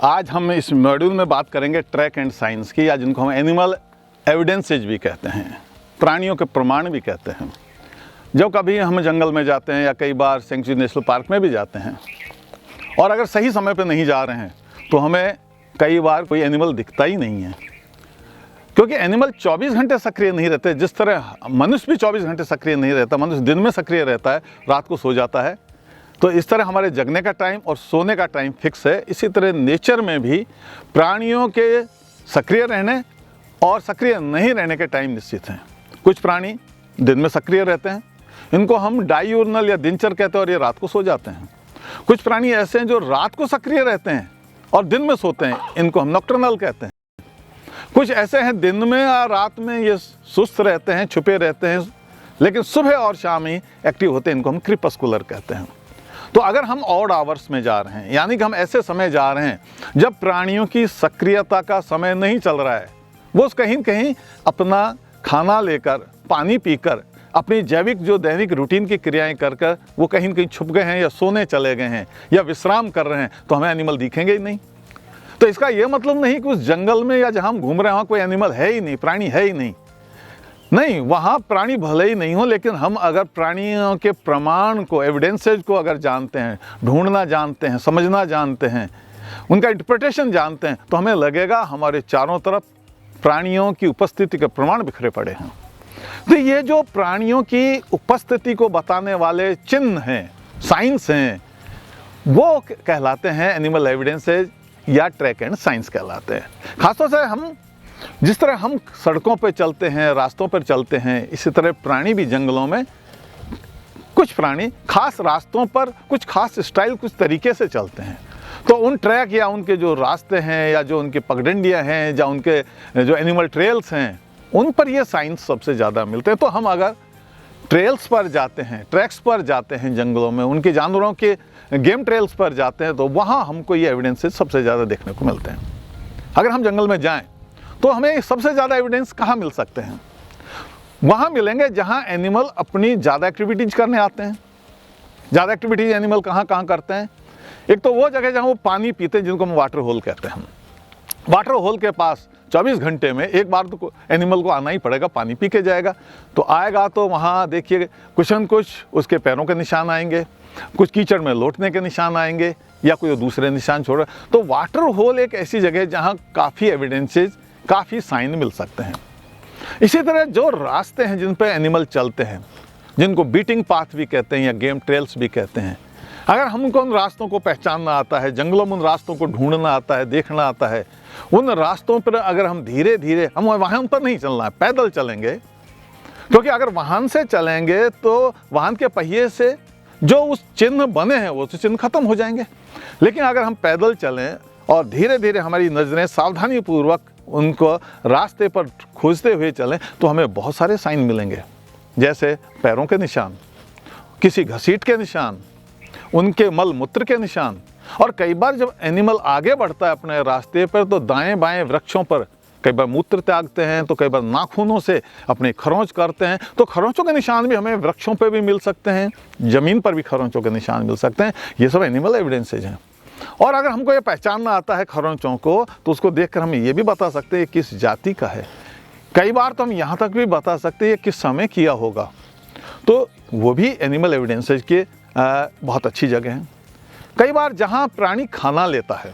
आज हम इस मॉड्यूल में बात करेंगे ट्रैक एंड साइंस की, या जिनको हम एनिमल एविडेंसेज भी कहते हैं, प्राणियों के प्रमाण भी कहते हैं। जब कभी हम जंगल में जाते हैं या कई बार सेंचुरी नेशनल पार्क में भी जाते हैं और अगर सही समय पर नहीं जा रहे हैं तो हमें कई बार कोई एनिमल दिखता ही नहीं है, क्योंकि एनिमल 24 घंटे सक्रिय नहीं रहते। जिस तरह मनुष्य भी 24 घंटे सक्रिय नहीं रहता, मनुष्य दिन में सक्रिय रहता है, रात को सो जाता है, तो इस तरह हमारे जगने का टाइम और सोने का टाइम फिक्स है। इसी तरह नेचर में भी प्राणियों के सक्रिय रहने और सक्रिय नहीं रहने के टाइम निश्चित हैं। कुछ प्राणी दिन में सक्रिय रहते हैं, इनको हम डायूर्नल या दिनचर कहते हैं, और ये रात को सो जाते हैं। कुछ प्राणी ऐसे हैं जो रात को सक्रिय रहते हैं और दिन में सोते हैं, इनको हम नॉक्टर्नल कहते हैं। कुछ ऐसे हैं दिन में या रात में ये सुस्त रहते हैं, छुपे रहते हैं, लेकिन सुबह और शाम ही एक्टिव होते हैं, इनको हम क्रिपस्कुलर कहते हैं। तो अगर हम ऑड आवर्स में जा रहे हैं, यानी कि हम ऐसे समय जा रहे हैं जब प्राणियों की सक्रियता का समय नहीं चल रहा है, वो कहीं कहीं अपना खाना लेकर, पानी पीकर, अपनी जैविक जो दैनिक रूटीन की क्रियाएं कर कर वो कहीं न कहीं छुप गए हैं या सोने चले गए हैं या विश्राम कर रहे हैं, तो हमें एनिमल दिखेंगे ही नहीं। तो इसका ये मतलब नहीं कि उस जंगल में या जहाँ हम घूम रहे हैं वहाँ कोई एनिमल है ही नहीं, प्राणी है ही नहीं। नहीं, वहाँ प्राणी भले ही नहीं हो, लेकिन हम अगर प्राणियों के प्रमाण को, एविडेंसेज को अगर जानते हैं, ढूंढना जानते हैं, समझना जानते हैं, उनका इंटरप्रिटेशन जानते हैं, तो हमें लगेगा हमारे चारों तरफ प्राणियों की उपस्थिति के प्रमाण बिखरे पड़े हैं। तो ये जो प्राणियों की उपस्थिति को बताने वाले चिन्ह हैं, साइंस हैं, वो कहलाते हैं एनिमल एविडेंसेज या ट्रैक एंड साइंस कहलाते हैं। खासतौर से हम जिस तरह हम सड़कों पर चलते हैं, रास्तों पर चलते हैं, इसी तरह प्राणी भी जंगलों में, कुछ प्राणी खास रास्तों पर कुछ खास स्टाइल, कुछ तरीके से चलते हैं। तो उन ट्रैक या उनके जो रास्ते हैं या जो उनकी पगडंडियाँ हैं या उनके जो एनिमल ट्रेल्स हैं, उन पर ये साइंस सबसे ज़्यादा मिलते हैं। तो हम अगर ट्रेल्स पर जाते हैं, ट्रैक्स पर जाते हैं जंगलों में, उनके जानवरों के गेम ट्रेल्स पर जाते हैं, तो वहाँ हमको ये एविडेंसेस सबसे ज़्यादा देखने को मिलते हैं। अगर हम जंगल में जाएं तो हमें सबसे ज़्यादा एविडेंस कहाँ मिल सकते हैं? वहाँ मिलेंगे जहाँ एनिमल अपनी ज़्यादा एक्टिविटीज़ करने आते हैं। ज़्यादा एक्टिविटीज़ एनिमल कहाँ कहाँ करते हैं? एक तो वो जगह जहाँ वो पानी पीते हैं, जिनको हम वाटर होल कहते हैं। वाटर होल के पास 24 घंटे में एक बार तो एनिमल को आना ही पड़ेगा, पानी पी के जाएगा। तो आएगा तो वहाँ देखिए कुछ न कुछ उसके पैरों के निशान आएंगे, कुछ कीचड़ में लौटने के निशान आएंगे, या कोई दूसरे निशान छोड़। तो वाटर होल एक ऐसी जगह है जहाँ काफ़ी एविडेंसेज, काफ़ी साइन मिल सकते हैं। इसी तरह जो रास्ते हैं जिन पर एनिमल चलते हैं, जिनको बीटिंग पाथ भी कहते हैं या गेम ट्रेल्स भी कहते हैं, अगर हमको उन रास्तों को पहचानना आता है, जंगलों में उन रास्तों को ढूंढना आता है, देखना आता है, उन रास्तों पर अगर हम धीरे धीरे, हम वाहन पर नहीं चलना है, पैदल चलेंगे, क्योंकि अगर वाहन से चलेंगे तो वाहन के पहिए से जो उस चिन्ह बने हैं वो तो चिन्ह खत्म हो जाएंगे। लेकिन अगर हम पैदल चलें और धीरे धीरे हमारी नज़रें सावधानीपूर्वक उनको रास्ते पर खोजते हुए चलें, तो हमें बहुत सारे साइन मिलेंगे, जैसे पैरों के निशान, किसी घसीट के निशान, उनके मल मूत्र के निशान। और कई बार जब एनिमल आगे बढ़ता है अपने रास्ते पर, तो दाएं बाएं वृक्षों पर कई बार मूत्र त्यागते हैं, तो कई बार नाखूनों से अपने खरोंच करते हैं। तो खरोंचों के निशान भी हमें वृक्षों पर भी मिल सकते हैं, ज़मीन पर भी खरोंचों के निशान मिल सकते हैं। ये सब एनिमल एविडेंसेज हैं। और अगर हमको ये पहचानना आता है खरोंचों को, तो उसको देखकर हम ये भी बता सकते हैं किस जाति का है। कई बार तो हम यहाँ तक भी बता सकते हैं किस समय किया होगा। तो वो भी एनिमल एविडेंसेज के बहुत अच्छी जगह हैं। कई बार जहाँ प्राणी खाना लेता है,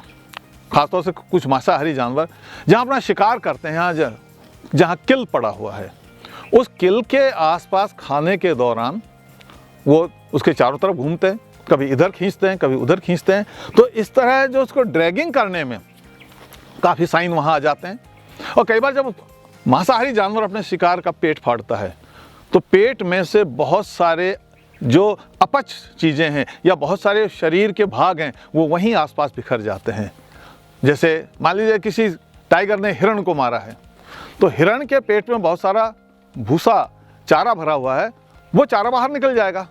खासतौर से कुछ मांसाहारी जानवर जहाँ अपना शिकार करते हैं, जहाँ किल पड़ा हुआ है, उस किल के आसपास खाने के दौरान वो उसके चारों तरफ घूमते हैं, कभी इधर खींचते हैं, कभी उधर खींचते हैं। तो इस तरह जो उसको ड्रैगिंग करने में काफ़ी साइन वहाँ आ जाते हैं। और कई बार जब मांसाहारी जानवर अपने शिकार का पेट फाड़ता है, तो पेट में से बहुत सारे जो अपच चीज़ें हैं या बहुत सारे शरीर के भाग हैं, वो वहीं आसपास बिखर जाते हैं। जैसे मान लीजिए किसी टाइगर ने हिरण को मारा है, तो हिरण के पेट में बहुत सारा भूसा, चारा भरा हुआ है, वो चारा बाहर निकल जाएगा।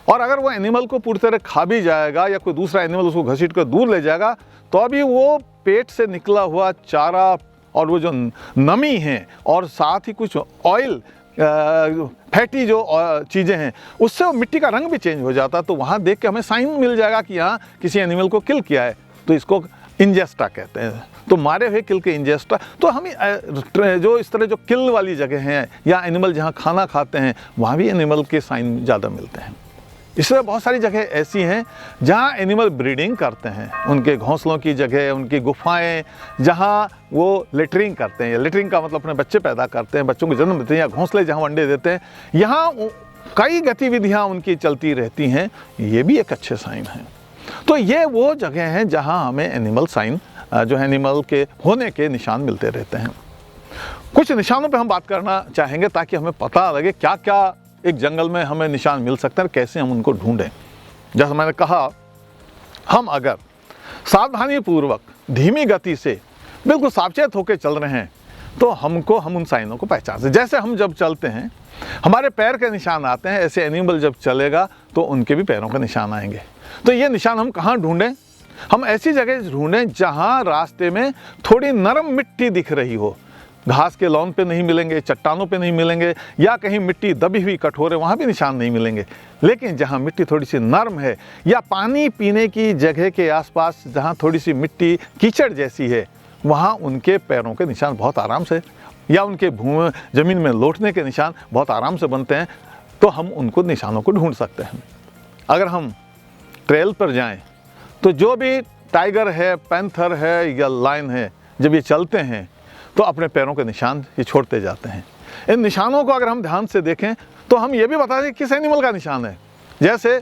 और अगर वो एनिमल को पूरी तरह खा भी जाएगा या कोई दूसरा एनिमल उसको घसीट कर दूर ले जाएगा, तो अभी वो पेट से निकला हुआ चारा और वो जो नमी है और साथ ही कुछ ऑयल, फैटी जो चीज़ें हैं, उससे मिट्टी का रंग भी चेंज हो जाता है। तो वहाँ देख के हमें साइन मिल जाएगा कि यहाँ किसी एनिमल को किल किया है। तो इसको इंजेस्टा कहते हैं, तो मारे हुए किल के इंजेस्टा। तो हम जो इस तरह जो किल वाली जगह हैं या एनिमल जहाँ खाना खाते हैं वहाँ भी एनिमल के साइन ज़्यादा मिलते हैं। इसलिए बहुत सारी जगह ऐसी हैं जहाँ एनिमल ब्रीडिंग करते हैं, उनके घोंसलों की जगह, उनकी गुफाएं जहाँ वो लेटरिंग करते हैं, लेटरिंग का मतलब अपने बच्चे पैदा करते हैं, बच्चों को जन्म देते हैं, या घोंसले जहाँ अंडे देते हैं, यहाँ कई गतिविधियाँ उनकी चलती रहती हैं, ये भी एक अच्छे साइन हैं। तो ये वो जगह हैं जहाँ हमें एनिमल साइन जो है एनिमल के होने के निशान मिलते रहते हैं। कुछ निशानों पे हम बात करना चाहेंगे ताकि हमें पता लगे क्या क्या एक जंगल में हमें निशान मिल सकते हैं, कैसे हम उनको ढूंढें। जैसे मैंने कहा, हम अगर सावधानी पूर्वक धीमी गति से बिल्कुल सावचेत होकर चल रहे हैं तो हम उन साइनों को पहचान सकते। जैसे हम जब चलते हैं हमारे पैर के निशान आते हैं, ऐसे एनिमल जब चलेगा तो उनके भी पैरों के निशान आएंगे। तो ये निशान हम कहाँ ढूंढें? हम ऐसी जगह ढूंढें जहाँ रास्ते में थोड़ी नरम मिट्टी दिख रही हो, घास के लॉन पे नहीं मिलेंगे, चट्टानों पे नहीं मिलेंगे, या कहीं मिट्टी दबी हुई कठोर है वहाँ भी निशान नहीं मिलेंगे। लेकिन जहाँ मिट्टी थोड़ी सी नरम है या पानी पीने की जगह के आसपास जहाँ थोड़ी सी मिट्टी कीचड़ जैसी है, वहाँ उनके पैरों के निशान बहुत आराम से, या उनके ज़मीन में लौटने के निशान बहुत आराम से बनते हैं। तो हम उनको निशानों को ढूंढ सकते हैं। अगर हम ट्रेल पर जाएं तो जो भी टाइगर है, पैंथर है या लायन है, जब ये चलते हैं तो अपने पैरों के निशान ये छोड़ते जाते हैं। इन निशानों को अगर हम ध्यान से देखें तो हम ये भी बता दें किस एनिमल का निशान है। जैसे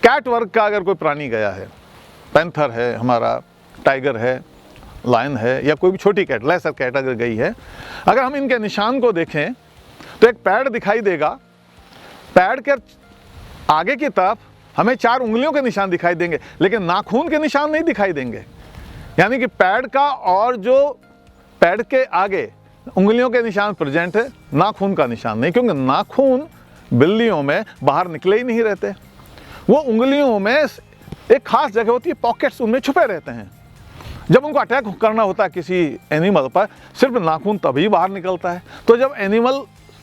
कैट वर्ग का अगर कोई प्राणी गया है, पैंथर है हमारा, टाइगर है, लायन है, या कोई भी छोटी कैट, लेसर कैट अगर गई है, अगर हम इनके निशान को देखें तो एक पैड दिखाई देगा। पैड के आगे की तरफ हमें 4 उंगलियों के निशान दिखाई देंगे, लेकिन नाखून के निशान नहीं दिखाई देंगे। यानी कि पैड का और जो पैड के आगे उंगलियों के निशान प्रेजेंट है, नाखून का निशान नहीं, क्योंकि नाखून बिल्लियों में बाहर निकले ही नहीं रहते। वो उंगलियों में एक खास जगह होती है, पॉकेट्स, उनमें छुपे रहते हैं। जब उनको अटैक करना होता है किसी एनिमल पर, सिर्फ नाखून तभी बाहर निकलता है। तो जब एनिमल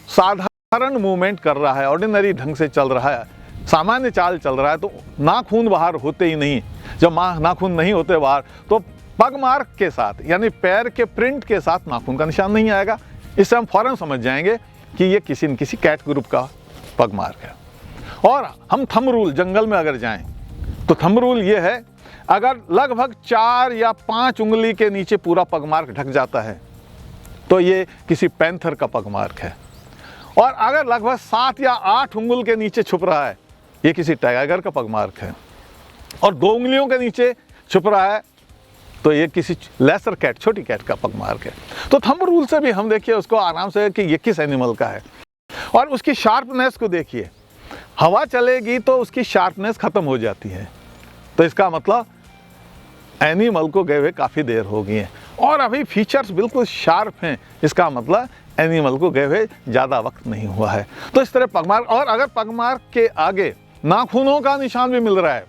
साधारण मूवमेंट कर रहा है, ऑर्डिनरी ढंग से चल रहा है, सामान्य चाल चल रहा है, तो नाखून बाहर होते ही नहीं। जब नाखून नहीं होते बाहर तो पग मार्क के साथ, यानी पैर के प्रिंट के साथ नाखून का निशान नहीं आएगा। इससे हम फौरन समझ जाएंगे कि ये किसी न किसी कैट ग्रुप का पग मार्क है। और हम थंब रूल, जंगल में अगर जाएं तो थंब रूल ये है, अगर लगभग 4 या 5 उंगली के नीचे पूरा पग मार्क ढक जाता है तो ये किसी पैंथर का पग मार्क है। और अगर लगभग 7 या 8 उंगल के नीचे छुप रहा है, ये किसी टाइगर का पग मार्क है। और 2 उंगलियों के नीचे छुप रहा है तो ये किसी लेसर कैट, छोटी कैट का पग मार्क है। तो थंब रूल से भी हम देखिए उसको आराम से कि ये किस एनिमल का है। और उसकी शार्पनेस को देखिए, हवा चलेगी तो उसकी शार्पनेस खत्म हो जाती है, तो इसका मतलब एनिमल को गए हुए काफ़ी देर हो गई है। और अभी फीचर्स बिल्कुल शार्प हैं, इसका मतलब एनिमल को गए हुए ज़्यादा वक्त नहीं हुआ है। तो इस तरह पगमार्क, और अगर पगमार्क के आगे नाखूनों का निशान भी मिल रहा है,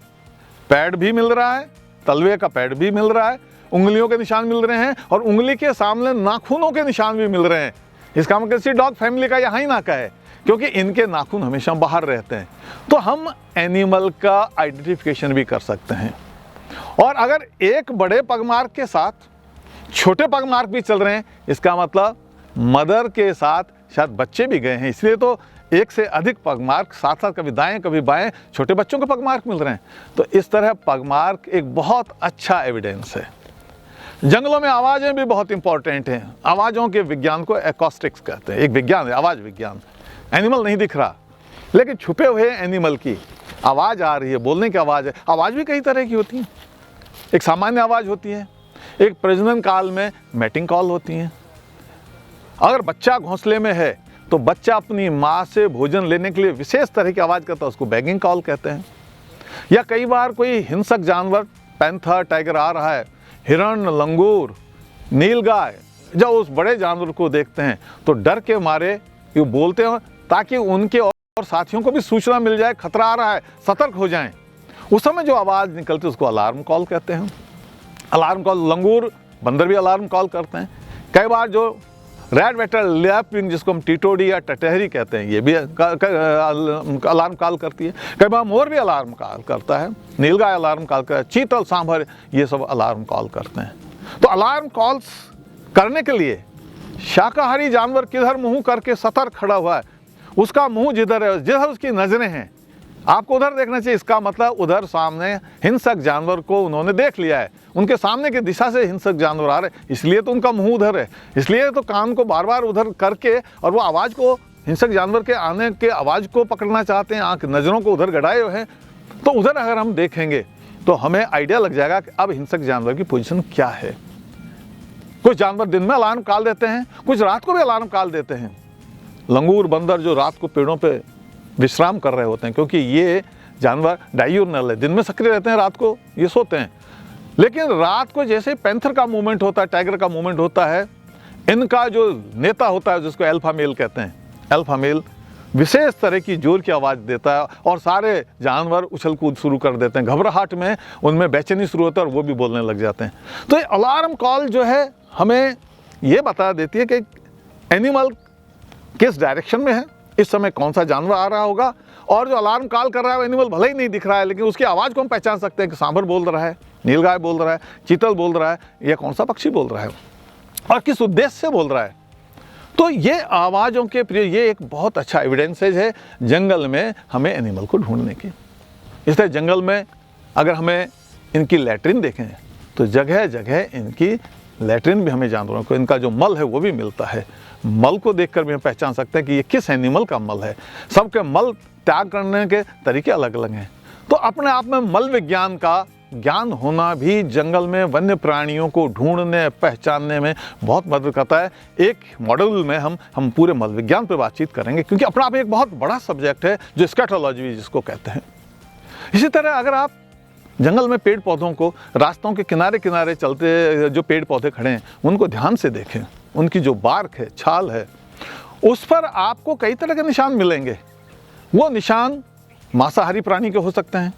पैड भी मिल रहा है, तलवे का पैड भी मिल रहा है, उंगलियों के निशान मिल रहे हैं, और उंगली के सामने नाखूनों के निशान भी मिल रहे हैं, इसका मतलब किसी डॉग फैमिली का यहाँ ही ना कहे, क्योंकि इनके नाखून हमेशा बाहर रहते हैं। तो हम एनिमल का आइडेंटिफिकेशन भी कर सकते हैं। और अगर एक बड़े पगमार्क के साथ छोटे पगमार्क भी चल रहे हैं, इसका मतलब मदर के साथ शायद बच्चे भी गए हैं, इसलिए तो एक से अधिक पगमार्क साथ साथ कभी दाएं कभी बाएं छोटे बच्चों के पगमार्क मिल रहे हैं। तो इस तरह पगमार्क एक बहुत अच्छा एविडेंस है। जंगलों में आवाज़ें भी बहुत इंपॉर्टेंट हैं। आवाज़ों के विज्ञान को एकॉस्टिक्स कहते हैं, एक विज्ञान है, आवाज़ विज्ञान। एनिमल नहीं दिख रहा, लेकिन छुपे हुए एनिमल की आवाज़ आ रही है, बोलने की आवाज़ है। आवाज़ भी कई तरह की होती है। एक सामान्य आवाज़ होती है, एक प्रजनन काल में मैटिंग कॉल होती है। अगर बच्चा घोंसले में है तो बच्चा अपनी माँ से भोजन लेने के लिए विशेष तरह की आवाज़ करता है, उसको बैगिंग कॉल कहते हैं। या कई बार कोई हिंसक जानवर, पैंथर, टाइगर आ रहा है, हिरण, लंगूर, नीलगाय, जब उस बड़े जानवर को देखते हैं तो डर के मारे ये बोलते हैं ताकि उनके और साथियों को भी सूचना मिल जाए, खतरा आ रहा है, सतर्क हो जाएं। उस समय जो आवाज़ निकलती है उसको अलार्म कॉल कहते हैं। अलार्म कॉल, लंगूर, बंदर भी अलार्म कॉल करते हैं। कई बार जो रेड वेटर लैपविंग, जिसको हम टिटोडी या टटहरी कहते हैं, ये भी अलार्म कॉल करती है। कई बार मोर भी अलार्म कॉल करता है, नीलगाय अलार्म कॉल करता है, चीतल, सांभर, ये सब अलार्म कॉल करते हैं। तो अलार्म कॉल्स करने के लिए शाकाहारी जानवर किधर मुंह करके सतर्क खड़ा हुआ है, उसका मुंह जिधर है, जिधर उसकी नजरें हैं, आपको उधर देखना चाहिए। इसका मतलब उधर सामने हिंसक जानवर को उन्होंने देख लिया है, उनके सामने की दिशा से हिंसक जानवर आ रहे, इसलिए तो उनका मुंह उधर है, इसलिए तो कान को बार बार उधर करके और वो आवाज़ को, हिंसक जानवर के आने के आवाज़ को पकड़ना चाहते हैं, आंख नज़रों को उधर गड़ाए हुए हैं। तो उधर अगर हम देखेंगे तो हमें आइडिया लग जाएगा कि अब हिंसक जानवर की पोजीशन क्या है। कुछ जानवर दिन में अलार्म कॉल देते हैं, कुछ रात को भी अलार्म कॉल देते हैं। लंगूर, बंदर जो रात को पेड़ों पे विश्राम कर रहे होते हैं, क्योंकि ये जानवर डायूर्नल है, दिन में सक्रिय रहते हैं, रात को ये सोते हैं। लेकिन रात को जैसे पैंथर का मूवमेंट होता है, टाइगर का मूवमेंट होता है, इनका जो नेता होता है जिसको अल्फा मेल कहते हैं, अल्फा मेल विशेष तरह की जोर की आवाज़ देता है और सारे जानवर उछल कूद शुरू कर देते हैं। घबराहट में उनमें बेचैनी शुरू होता है और वो भी बोलने लग जाते हैं। तो ये अलार्म कॉल जो है हमें ये बता देती है कि एनिमल किस डायरेक्शन में है, इस समय कौन सा जानवर आ रहा होगा। और जो अलार्म कॉल कर रहा है वो एनिमल भले ही नहीं दिख रहा है, लेकिन उसकी आवाज़ को हम पहचान सकते हैं कि सांभर बोल रहा है, नीलगाय बोल रहा है, चीतल बोल रहा है, या कौन सा पक्षी बोल रहा है और किस उद्देश्य से बोल रहा है। तो ये आवाज़ों के प्रयोग, ये एक बहुत अच्छा एविडेंसेज है जंगल में हमें एनिमल को ढूंढने की। इसलिए जंगल में अगर हमें इनकी लैट्रिन देखें तो जगह जगह इनकी लैट्रिन भी हमें जानवरों को, इनका जो मल है वो भी मिलता है। मल को देखकर भी हम पहचान सकते हैं कि ये किस एनिमल का मल है। सबके मल त्याग करने के तरीके अलग अलग हैं। तो अपने आप में मल विज्ञान का ज्ञान होना भी जंगल में वन्य प्राणियों को ढूंढने, पहचानने में बहुत मदद करता है। एक मॉड्यूल में हम पूरे मल विज्ञान पर बातचीत करेंगे, क्योंकि अपना आप एक बहुत बड़ा सब्जेक्ट है जो स्कैटोलॉजी जिसको कहते हैं। इसी तरह अगर आप जंगल में पेड़ पौधों को, रास्तों के किनारे किनारे चलते जो पेड़ पौधे खड़े हैं उनको ध्यान से देखें, उनकी जो बार्क है, छाल है, उस पर आपको कई तरह के निशान मिलेंगे। वो निशान मांसाहारी प्राणी के हो सकते हैं,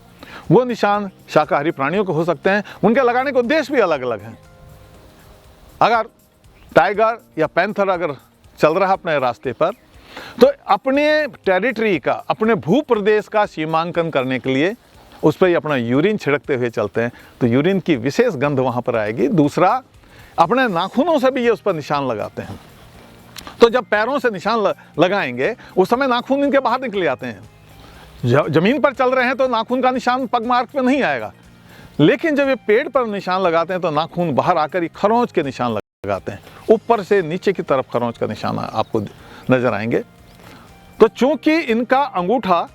वो निशान शाकाहारी प्राणियों के हो सकते हैं, उनके लगाने के उद्देश्य भी अलग अलग हैं। अगर टाइगर या पैंथर अगर चल रहा है अपने रास्ते पर, तो अपने टेरिटरी का, अपने भूप्रदेश का सीमांकन करने के लिए उस पर ही अपना यूरिन छिड़कते हुए चलते हैं, तो यूरिन की विशेष गंध वहाँ पर आएगी। दूसरा, अपने नाखूनों से भी ये उस पर निशान लगाते हैं। तो जब पैरों से निशान लगाएंगे उस समय नाखून इनके बाहर निकले आते हैं। जमीन पर चल रहे हैं तो नाखून का निशान पग मार्ग पे नहीं आएगा, लेकिन जब ये पेड़ पर निशान लगाते हैं तो नाखून बाहर आकर ही खरोंच के निशान लगाते हैं। ऊपर से नीचे की तरफ खरोंच का निशान आपको नजर आएंगे। तो चूंकि इनका अंगूठा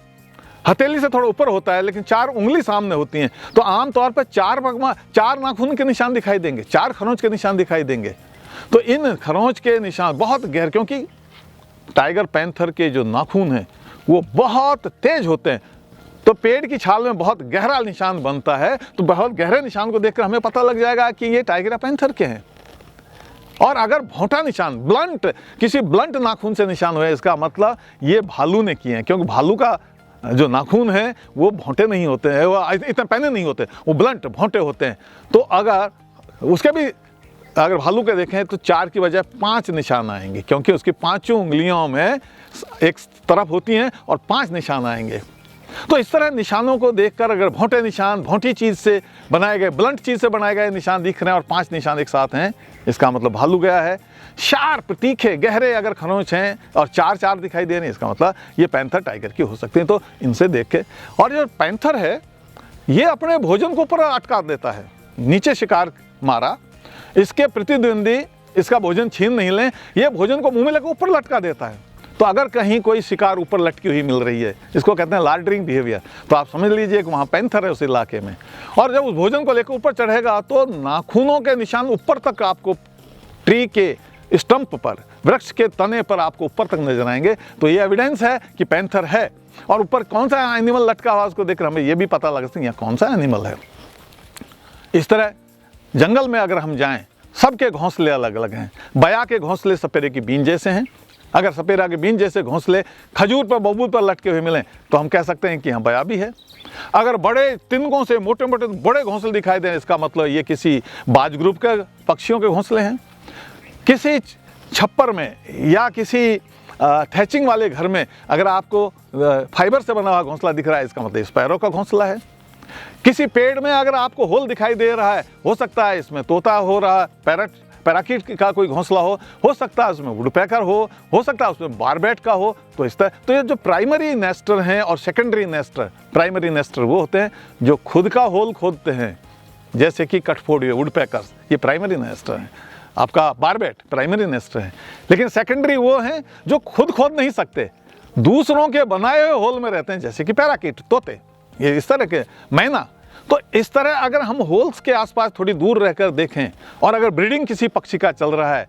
हथेली से थोड़ा ऊपर होता है, लेकिन 4 उंगली सामने होती हैं, तो आमतौर पर 4 नाखून के निशान दिखाई देंगे, 4 खरोंच के निशान दिखाई देंगे। तो इन खरोंच के निशान बहुत गहरे, क्योंकि टाइगर पैंथर के जो नाखून हैं वो बहुत तेज होते हैं, तो पेड़ की छाल में बहुत गहरा निशान बनता है। तो बहुत गहरे निशान को देखकर हमें पता लग जाएगा कि ये टाइगर या पैंथर के हैं। और अगर भौंटा निशान, ब्लंट, किसी ब्लंट नाखून से निशान हुए, इसका मतलब ये भालू ने किए हैं, क्योंकि भालू का जो नाखून है वो भौंटे नहीं होते हैं, वो इतने पैने नहीं होते, वो ब्लंट भौंटे होते हैं। तो अगर उसके भी अगर भालू के देखें तो 4 की बजाय 5 निशान आएंगे, क्योंकि उसकी 5 उंगलियों में एक तरफ होती हैं और 5 निशान आएंगे। तो इस तरह निशानों को देखकर अगर भौंटे निशान, भौंटी चीज़ से बनाए गए, ब्लंट चीज़ से बनाए गए निशान दिख रहे हैं और 5 निशान एक साथ हैं, इसका मतलब भालू गया है। शार्प, तीखे, गहरे अगर खरोंच हैं और 4 दिखाई दे रहे हैं, इसका मतलब ये पैंथर टाइगर की हो सकती हैं। तो इनसे देख के, और जो पैंथर है ये अपने भोजन को ऊपर अटका देता है। नीचे शिकार मारा, इसके प्रतिद्वंदी इसका भोजन छीन नहीं लें, ये भोजन को मुंह में लेकर ऊपर लटका देता है। तो अगर कहीं कोई शिकार ऊपर लटकी हुई मिल रही है, इसको कहते हैं लार्डरिंग बिहेवियर, तो आप समझ लीजिए कि वहाँ पैंथर है उस इलाके में। और जब उस भोजन को लेकर ऊपर चढ़ेगा तो नाखूनों के निशान ऊपर तक आपको ट्री के स्टंप पर, वृक्ष के तने पर आपको ऊपर तक नजर आएंगे। तो ये एविडेंस है कि पैंथर है। और ऊपर कौन सा एनिमल लटका हुआ उसको देखकर हमें ये भी पता लग सकता है कौन सा एनिमल है। इस तरह जंगल में अगर हम जाएं, सबके घोंसले अलग अलग हैं। बया के घोंसले सपेरे की बीन जैसे हैं। अगर सपेरा के बीन जैसे घोंसले खजूर पर, बबूल पर लटके हुए मिलें तो हम कह सकते हैं कि यहाँ बया भी है। अगर बड़े तिनकों से मोटे मोटे बड़े घोंसले दिखाई दें, इसका मतलब ये किसी बाज ग्रुप के पक्षियों के घोंसले हैं। किसी छप्पर में या किसी थैचिंग वाले घर में अगर आपको फाइबर से बना हुआ घोंसला दिख रहा है, इसका मतलब स्पैरो का घोंसला है। किसी पेड़ में अगर आपको होल दिखाई दे रहा है, हो सकता है इसमें तोता हो रहा है, पैराकीट का कोई घोंसला हो सकता है उसमें वुडपेकर हो सकता है उसमें बारबैट का हो। तो इस तरह तो ये जो प्राइमरी नेस्टर हैं और सेकेंडरी नेस्टर, प्राइमरी नेस्टर वो होते हैं जो खुद का होल खोदते हैं, जैसे कि कठफोड़ी, वुडपेकर्स, ये प्राइमरी नेस्टर हैं। आपका बारबैट प्राइमरी नेस्टर है, लेकिन सेकेंडरी वो हैं जो खुद खोद नहीं सकते, दूसरों के बनाए हुए होल में रहते हैं, जैसे कि पैराकीट, तोते, ये इस तरह के, मैना। तो इस तरह अगर हम होल्स के आसपास थोड़ी दूर रहकर देखें और अगर ब्रीडिंग किसी पक्षी का चल रहा है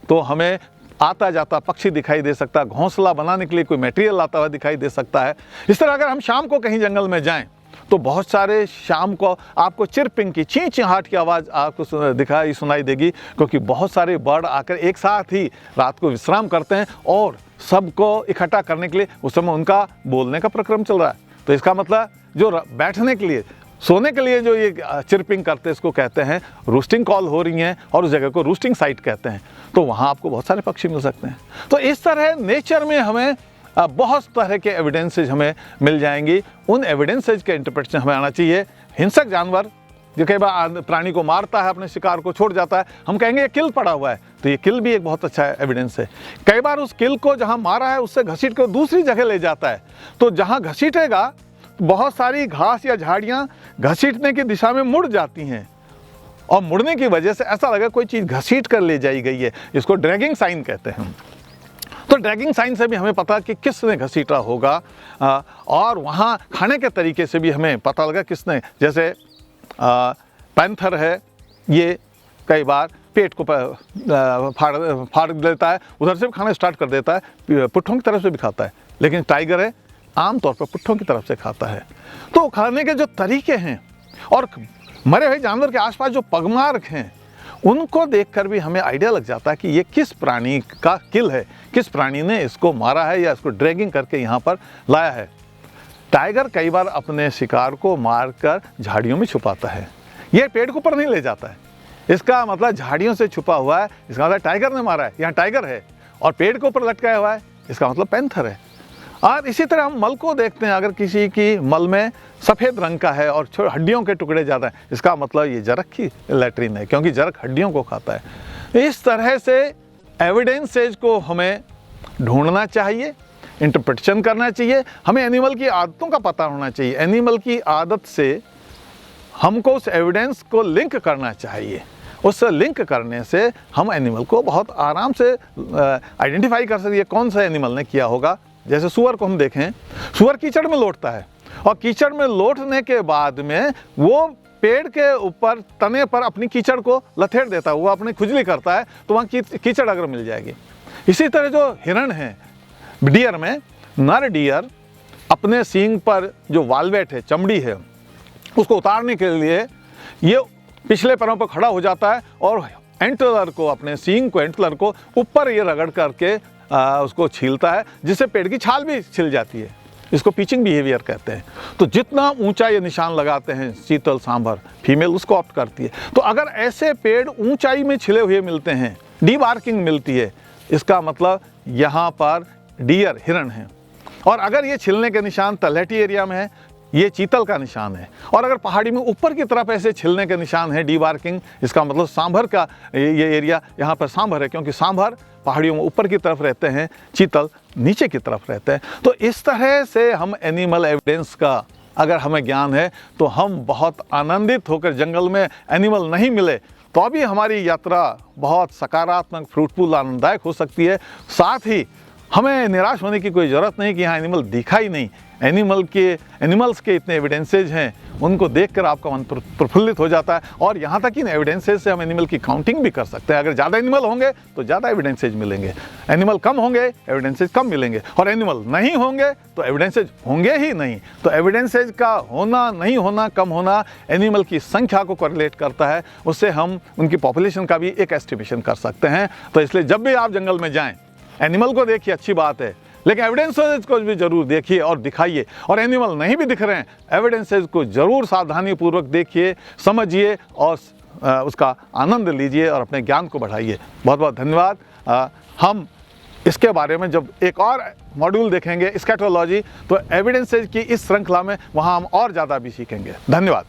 तो हमें आता जाता पक्षी दिखाई दे सकता है, घोंसला बनाने के लिए कोई मटेरियल आता हुआ दिखाई दे सकता है। इस तरह अगर हम शाम को कहीं जंगल में जाएं तो बहुत सारे शाम को आपको चिरपिंग की, चींच-चिहाट की आवाज़ आपको सुनाई देगी, क्योंकि बहुत सारे बर्ड आकर एक साथ ही रात को विश्राम करते हैं और सबको इकट्ठा करने के लिए उस समय उनका बोलने का प्रक्रम चल रहा है। तो इसका मतलब जो बैठने के लिए, सोने के लिए जो ये चिरपिंग करते हैं, इसको कहते हैं रूस्टिंग कॉल हो रही हैं, और उस जगह को रूस्टिंग साइट कहते हैं। तो वहाँ आपको बहुत सारे पक्षी मिल सकते हैं। तो इस तरह नेचर में हमें बहुत तरह के एविडेंसेज हमें मिल जाएंगी। उन एविडेंसेज के इंटरप्रिटेशन हमें आना चाहिए। हिंसक जानवर जो कई बार प्राणी को मारता है, अपने शिकार को छोड़ जाता है, हम कहेंगे ये किल पड़ा हुआ है, तो ये किल भी एक बहुत अच्छा एविडेंस है। कई बार उस किल को जहाँ मारा है उससे घसीट कर दूसरी जगह ले जाता है, तो जहाँ घसीटेगा बहुत सारी घास या झाड़ियाँ घसीटने की दिशा में मुड़ जाती हैं, और मुड़ने की वजह से ऐसा लगा कोई चीज़ घसीट कर ले जाई गई है। इसको ड्रैगिंग साइन कहते हैं। तो ड्रैगिंग साइन से भी हमें पता कि किसने घसीटा होगा, और वहाँ खाने के तरीके से भी हमें पता लगा किसने। जैसे पैंथर है, ये कई बार पेट को फाड़ देता है, उधर से भी खाना स्टार्ट कर देता है, पुट्ठों की तरफ से भी खाता है। लेकिन टाइगर है, आमतौर पर पुट्ठों की तरफ से खाता है। तो खाने के जो तरीके हैं और मरे हुए जानवर के आसपास जो पगमार्क हैं, उनको देखकर भी हमें आइडिया लग जाता है कि ये किस प्राणी का किल है, किस प्राणी ने इसको मारा है या इसको ड्रैगिंग करके यहाँ पर लाया है। टाइगर कई बार अपने शिकार को मारकर झाड़ियों में छुपाता है, ये पेड़ के ऊपर नहीं ले जाता है। इसका मतलब झाड़ियों से छुपा हुआ है, इसका मतलब टाइगर ने मारा है, यहाँ टाइगर है, और पेड़ के ऊपर लटकाया हुआ है, इसका मतलब पैंथर है। और इसी तरह हम मल को देखते हैं, अगर किसी की मल में सफ़ेद रंग का है और हड्डियों के टुकड़े ज़्यादा हैं, इसका मतलब ये जरक की लैट्रिन है, क्योंकि जरक हड्डियों को खाता है। इस तरह से एविडेंसेज को हमें ढूंढना चाहिए, इंटरप्रिटेशन करना चाहिए। हमें एनिमल की आदतों का पता होना चाहिए, एनिमल की आदत से हमको उस एविडेंस को लिंक करना चाहिए। उससे लिंक करने से हम एनिमल को बहुत आराम से आइडेंटिफाई कर सकते हैं कौन सा एनिमल ने किया होगा। जैसे सुअर को हम देखें, सुअर कीचड़ में लौटता है, और कीचड़ में लौटने के बाद में वो पेड़ के ऊपर तने पर अपनी कीचड़ को लथेड़ देता है, वो अपनी खुजली करता है, तो वहाँ कीचड़ अगर मिल जाएगी। इसी तरह जो हिरण है, डियर में नर डियर अपने सींग पर जो वालवेट है, चमड़ी है, उसको उतारने के लिए ये पिछले पैरों पर खड़ा हो जाता है और एंटलर को, अपने सींग को, एंटलर को ऊपर ये रगड़ करके उसको छीलता है, जिससे पेड़ की छाल भी छिल जाती है। इसको पिचिंग बिहेवियर कहते हैं। तो जितना ऊंचा ये निशान लगाते हैं चीतल, सांभर, फीमेल उसको ऑप्ट करती है। तो अगर ऐसे पेड़ ऊंचाई में छिले हुए मिलते हैं, डीबार्किंग मिलती है, इसका मतलब यहाँ पर डियर, हिरण है। और अगर ये छिलने के निशान तलहटी एरिया में है, ये चीतल का निशान है। और अगर पहाड़ी में ऊपर की तरफ ऐसे छिलने के निशान है, डीबार्किंग, इसका मतलब सांभर का ये एरिया, यहाँ पर सांभर है, क्योंकि सांभर पहाड़ियों में ऊपर की तरफ रहते हैं, चीतल नीचे की तरफ रहते हैं। तो इस तरह से हम एनिमल एविडेंस का अगर हमें ज्ञान है तो हम बहुत आनंदित होकर, जंगल में एनिमल नहीं मिले तो भी हमारी यात्रा बहुत सकारात्मक, फ्रूटफुल, आनंददायक हो सकती है। साथ ही हमें निराश होने की कोई ज़रूरत नहीं कि यहाँ एनिमल दिखा ही नहीं। एनिमल्स के इतने एविडेंसेज हैं, उनको देखकर आपका मन प्रफुल्लित हो जाता है। और यहाँ तक इन एविडेंसेज से हम एनिमल की काउंटिंग भी कर सकते हैं। अगर ज़्यादा एनिमल होंगे तो ज़्यादा एविडेंसेज मिलेंगे, एनिमल कम होंगे एविडेंसेज कम मिलेंगे, और एनिमल नहीं होंगे तो एविडेंसेज होंगे ही नहीं। तो एविडेंसेज का होना, नहीं होना, कम होना एनिमल की संख्या को कोरिलेट करता है, उससे हम उनकी पॉपुलेशन का भी एक एस्टिमेशन कर सकते हैं। तो इसलिए जब भी आप जंगल में जाएँ, एनिमल को देखिए, अच्छी बात है, लेकिन एविडेंसेज को भी जरूर देखिए और दिखाइए। और एनिमल नहीं भी दिख रहे हैं, एविडेंसेज को जरूर सावधानी पूर्वक देखिए, समझिए और उसका आनंद लीजिए और अपने ज्ञान को बढ़ाइए। बहुत बहुत धन्यवाद। हम इसके बारे में जब एक और मॉड्यूल देखेंगे स्कैटोलॉजी, तो एविडेंसेज की इस श्रृंखला में वहाँ हम और ज़्यादा भी सीखेंगे। धन्यवाद।